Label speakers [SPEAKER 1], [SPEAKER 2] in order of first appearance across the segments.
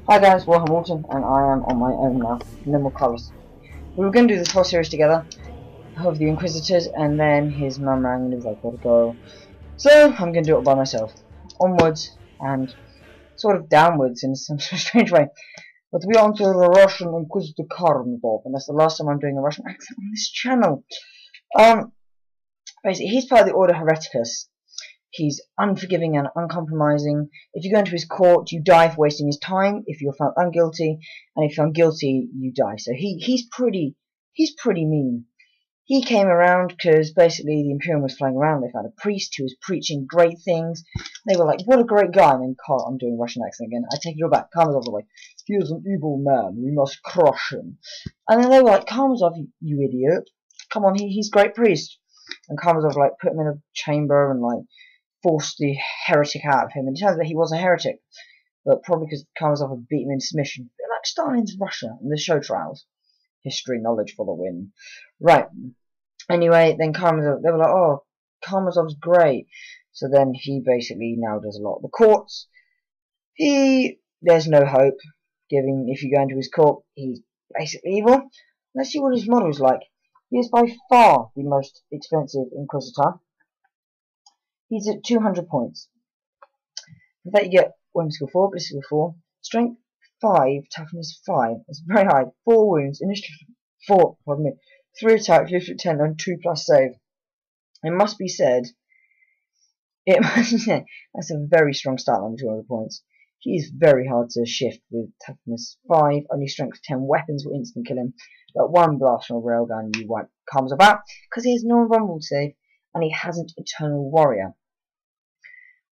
[SPEAKER 1] Hi guys, welcome Walton, and I am on my own now. No more colours. We were going to do this whole series together of the Inquisitors, and then his mum rang and he was like, gotta go. So I'm going to do it by myself. Onwards and sort of downwards in some strange way. But we are on to the Russian Inquisitor Karamazov, and that's the last time I'm doing a Russian accent on this channel. Basically, he's part of the Order Hereticus. He's unforgiving and uncompromising. If you go into his court, you die for wasting his time. If you're found unguilty, and if you're found guilty, you die. So he's pretty mean. He came around because basically the Imperium was flying around. They found a priest who was preaching great things. They were like, "What a great guy!" And then I'm doing Russian accent again. I take it all back. Karamazov was like, "He is an evil man. We must crush him." And then they were like, "Karamazov, you idiot! Come on, he's a great priest." And Karamazov like put him in a chamber and like forced the heretic out of him, and it turns out he was a heretic, but probably because Karamazov had beat him in submission. They're like Stalin's Russia in the show trials. History knowledge for the win. Right. Anyway, then Karamazov, they were like, oh, Karamazov's great. So then he basically now does a lot of the courts. There's no hope, given if you go into his court, he's basically evil. Let's see what his model is like. He is by far the most expensive Inquisitor. He's at 200 points. With that you get wound skill 4, ballistic skill 4, strength 5, toughness 5. That's very high. 4 wounds, initiative 4, 3 attack, leadership 10, and 2+ save. It must be said, that's a very strong start line with 200 points. He is very hard to shift with toughness 5, only strength 10. Weapons will instantly kill him, but 1 blast from a railgun you wipe Karamazov out, because he has no vulnerable save, and he hasn't Eternal Warrior.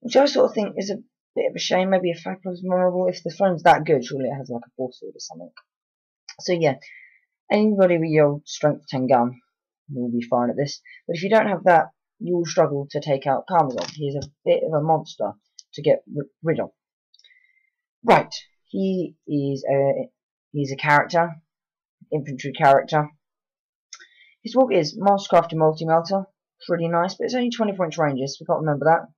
[SPEAKER 1] Which I sort of think is a bit of a shame. Maybe a fact was memorable. If the phone's that good, surely it has like a force field or something. So yeah, anybody with your strength 10 gun will be fine at this. But if you don't have that, you will struggle to take out Karamazov. He is a bit of a monster to get rid of. Right, he's a character, infantry character. His walk is Mastercrafted Multi-Melter, pretty nice, but it's only 20 points ranges, so we can't remember that.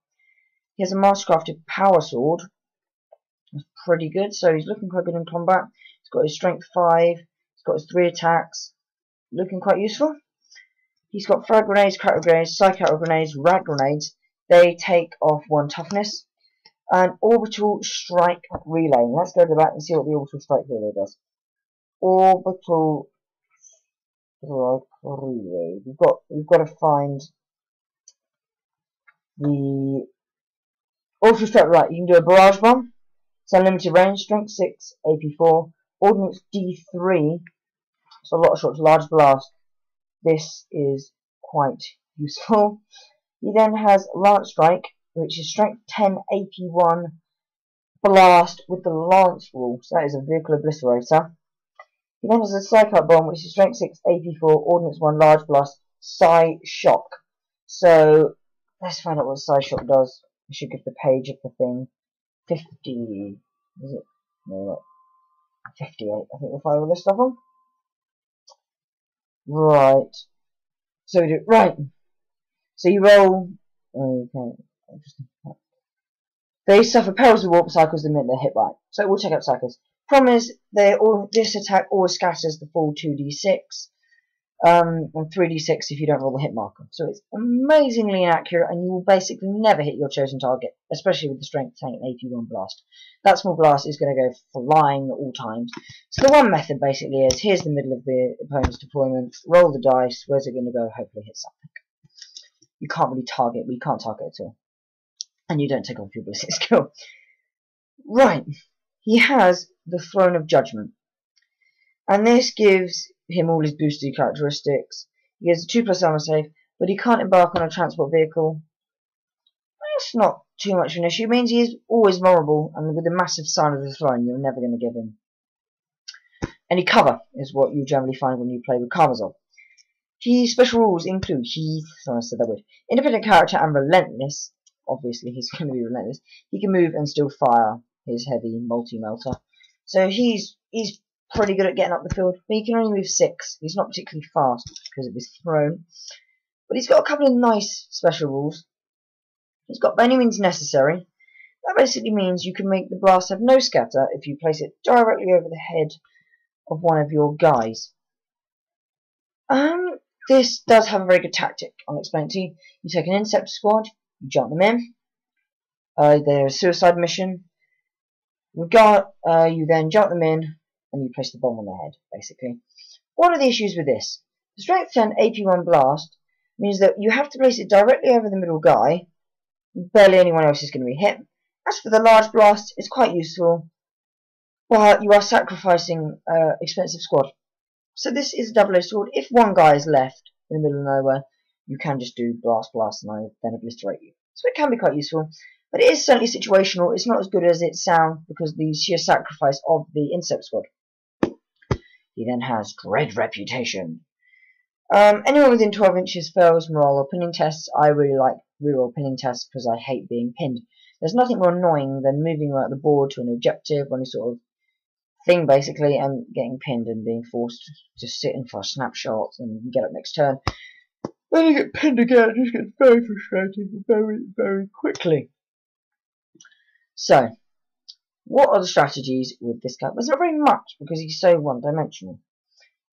[SPEAKER 1] He has a Mastercrafted Power Sword. That's pretty good, so he's looking quite good in combat. He's got his Strength 5. He's got his 3 attacks. Looking quite useful. He's got Frag Grenades, Crackle Grenades, Psychic Grenades, Rad Grenades. They take off 1 toughness. And Orbital Strike Relay. Let's go to the back and see what the Orbital Strike Relay does. Orbital Strike Relay. We've got to find the Orbital Strike. Right, you can do a Barrage Bomb. It's unlimited range, strength 6, AP4, ordnance D3. It's a lot of shots, large blast. This is quite useful. He then has Lance Strike, which is strength 10, AP1, blast with the Lance rule. So that is a vehicle obliterator. He then has a Psychic Bomb, which is strength 6, AP4, ordnance 1, large blast, Psi Shock. So let's find out what Psi Shock does. I should give the page of the thing. 50, is it? No, 58. I think we'll find a list of them. Right. So we do right. So you roll. Okay. They suffer perils with warp cycles the minute they're hit by. So we'll check out cycles. Problem is, this attack always scatters the full 2d6. And 3d6 if you don't roll the hit marker. So it's amazingly inaccurate, and you will basically never hit your chosen target, especially with the strength 10 AP1 blast. That small blast is going to go flying at all times. So the one method basically is, here's the middle of the opponent's deployment, roll the dice, where's it going to go, hopefully hit something. You can't really target, we can't target at all. And you don't take off your ballistic skill. Right, he has the Throne of Judgment. And this gives him all his boosted characteristics. He has a 2+ armor save, but he can't embark on a transport vehicle. That's not too much of an issue. It means he is always vulnerable, and with a massive sign of the throne, you're never going to give him any cover, is what you generally find when you play with Karamazov. His special rules include independent character and relentless. Obviously, he's going to be relentless. He can move and still fire his heavy multi-melter. So he's pretty good at getting up the field, but he can only move 6. He's not particularly fast because of his throne. But he's got a couple of nice special rules. He's got by any means necessary. That basically means you can make the blast have no scatter if you place it directly over the head of one of your guys. This does have a very good tactic. I'll explain it to you. You take an Inquisitor squad, you jump them in. They're a suicide mission. You then jump them in, and you place the bomb on their head, basically. What are the issues with this? The Strength 10 AP1 blast means that you have to place it directly over the middle guy. Barely anyone else is going to be hit. As for the large blast, it's quite useful, but you are sacrificing expensive squad. So this is a double-edged sword. If one guy is left in the middle of nowhere, you can just do blast, and then obliterate you. So it can be quite useful, but it is certainly situational. It's not as good as it sounds because of the sheer sacrifice of the Inquisitor squad. He then has dread reputation. Anyone within 12 inches fails morale or pinning tests. I really like reroll pinning tests because I hate being pinned. There's nothing more annoying than moving around the board to an objective or any sort of thing basically and getting pinned and being forced to sit in for a snapshot and get up next turn. Then you get pinned again. It just gets very frustrating very quickly. So, what are the strategies with this guy? There's not very much because he's so one-dimensional.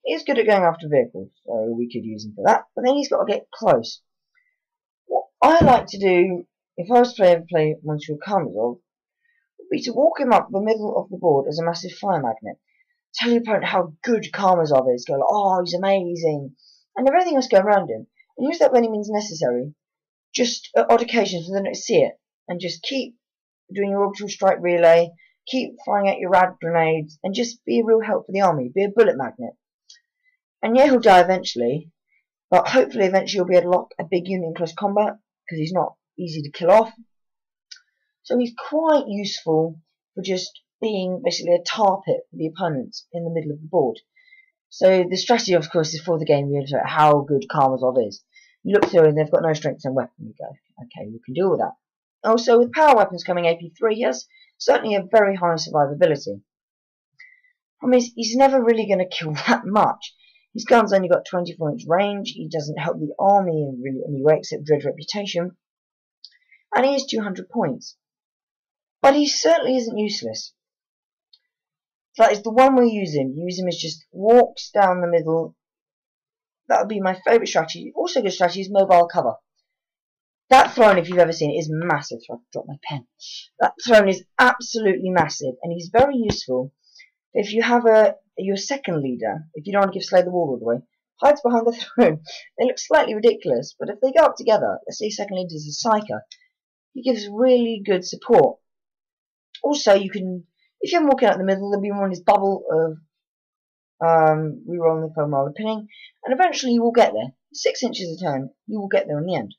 [SPEAKER 1] He's good at going after vehicles, so we could use him for that, but then he's got to get close. What I like to do, if I was to play Monsieur Karamazov, would be to walk him up the middle of the board as a massive fire magnet. Tell your opponent how good Karamazov is, go like, oh, he's amazing, and if anything else go around him, and use that by any means necessary, just at odd occasions for them to see it, and just keep doing your orbital strike relay, keep firing out your rad grenades, and just be a real help for the army, be a bullet magnet. And yeah, he'll die eventually, but hopefully eventually he'll be able to lock a big unit in close combat, because he's not easy to kill off. So he's quite useful for just being basically a tar pit for the opponents in the middle of the board. So the strategy, of course, is for the game, you illustrate how good Karamazov is. You look through and they've got no strength and weapon, you go, okay, we can deal with that. Also, with power weapons coming AP3, he has certainly a very high survivability. I mean, he's never really going to kill that much. His gun's only got 24-inch range, he doesn't help the army in really any way except dread reputation, and he is 200 points. But he certainly isn't useless. That is the one way you use him. Use him as just walks down the middle. That would be my favourite strategy. Also good strategy is mobile cover. That throne, if you've ever seen it, is massive. So I've dropped my pen. That throne is absolutely massive, and he's very useful. If you have your second leader, if you don't want to give Slay the Wall all the way, hides behind the throne. They look slightly ridiculous, but if they go up together, let's say second leader is a psyker, he gives really good support. Also, you can, if you're walking out in the middle, there'll be one in his bubble of rerolling the foam while pinning, and eventually you will get there. 6 inches a turn, you will get there in the end.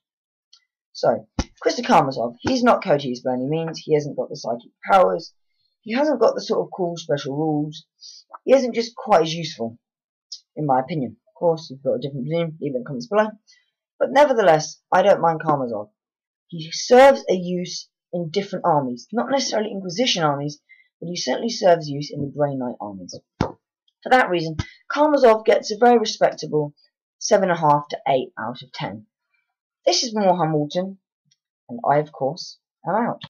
[SPEAKER 1] So, Inquisitor Karamazov, he's not Cotes by any means, he hasn't got the psychic powers, he hasn't got the sort of cool special rules, he isn't just quite as useful, in my opinion. Of course, you've got a different opinion, leave it in the comments below. But nevertheless, I don't mind Karamazov. He serves a use in different armies, not necessarily Inquisition armies, but he certainly serves use in the Grey Knight armies. For that reason, Karamazov gets a very respectable 7.5 to 8 out of 10. This is more Hamilton, and I, of course, am out.